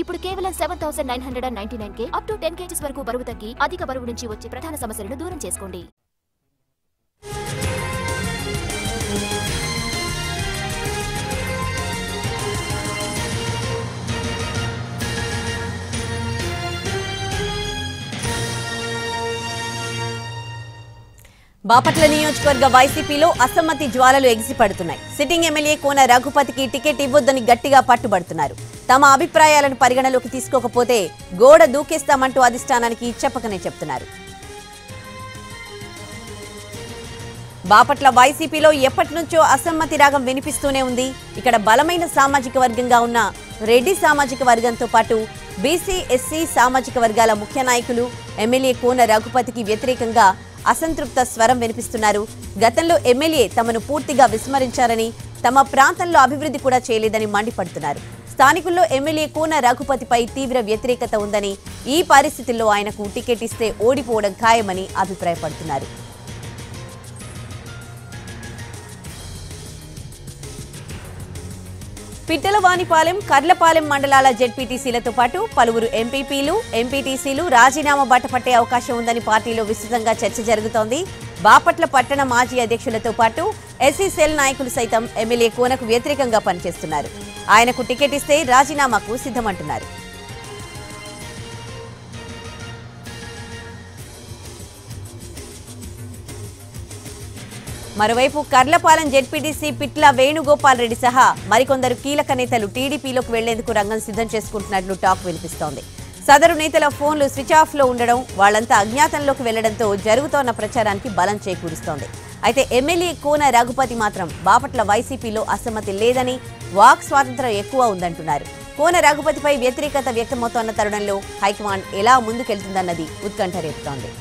ఇప్పుడు కేవలం 7999కే up to 10 kgs వరకు బరువు తగ్గి అధిక బరువు నుంచి వచ్చే ప్రధాన సమస్యలను దూరం చేసుకోండి. బాపట్ల నియోజకవర్గ వైసీపీలో అసమ్మతి జ్వాలలు ఎగిసిపడుతున్నాయి. సిట్టింగ్ ఎమ్మెల్యే కోన రఘుపతికి టికెట్ ఇవ్వొద్దని గట్టిగా పట్టుబడుతున్నారు. తమ అభిప్రాయాలను పరిగణలోకి తీసుకోకపోతే గోడ దూకేస్తామంటూ అధిష్టానానికి చెప్పకనే చెప్తున్నారు. బాపట్ల వైసీపీలో ఎప్పటి నుంచో అసమ్మతి రాగం వినిపిస్తూనే ఉంది. ఇక్కడ బలమైన సామాజిక వర్గంగా ఉన్న రెడ్డి సామాజిక వర్గంతో పాటు బీసీ, ఎస్సీ సామాజిక వర్గాల ముఖ్య నాయకులు ఎమ్మెల్యే కోన రఘుపతికి వ్యతిరేకంగా అసంతృప్త స్వరం వినిపిస్తున్నారు. గతంలో ఎమ్మెల్యే తమను పూర్తిగా విస్మరించారని, తమ ప్రాంతంలో అభివృద్ధి కూడా చేయలేదని మండిపడుతున్నారు. స్థానికుల్లో ఎమ్మెల్యే కోన రఘుపతిపై తీవ్ర వ్యతిరేకత ఉందని, ఈ పరిస్థితుల్లో ఆయనకు టికెట్ ఇస్తే ఓడిపోవడం ఖాయమని అభిప్రాయపడుతున్నారు. పిట్టలవానిపాలెం, కర్లపాలెం మండలాల జెడ్పీటీసీలతో పాటు పలువురు ఎంపీపీలు, ఎంపీటీసీలు రాజీనామా బాట పట్టే అవకాశం ఉందని పార్టీలో విస్తృతంగా చర్చ జరుగుతోంది. బాపట్ల పట్టణ మాజీ అధ్యక్షులతో పాటు ఎస్సీ సెల్ నాయకులు సైతం ఎమ్మెల్యే కోనకు వ్యతిరేకంగా పనిచేస్తున్నారు. ఆయనకు టికెట్ ఇస్తే రాజీనామాకు సిద్ధమంటున్నారు. మరోవైపు కర్లపాలెం జెడ్పీటీసీ పిట్ల వేణుగోపాల్ రెడ్డి సహా మరికొందరు కీలక నేతలు టీడీపీలోకి వెళ్లేందుకు రంగం సిద్ధం చేసుకుంటున్నట్లు టాక్ వినిపిస్తోంది. సదరు నేతల ఫోన్లు స్విచ్ ఆఫ్ లో ఉండడం, వాళ్లంతా అజ్ఞాతంలోకి వెళ్లడంతో జరుగుతోన్న ప్రచారానికి బలం చేకూరుస్తోంది. అయితే ఎమ్మెల్యే కోన రఘుపతి మాత్రం బాపట్ల వైసీపీలో అసమ్మతి లేదని, వాక్ స్వాతంత్ర్యం ఎక్కువ ఉందంటున్నారు. కోన రఘుపతిపై వ్యతిరేకత వ్యక్తమవుతోన్న తరుణంలో హైకమాండ్ ఎలా ముందుకెళ్తుందన్నది ఉత్కంఠ రేపుతోంది.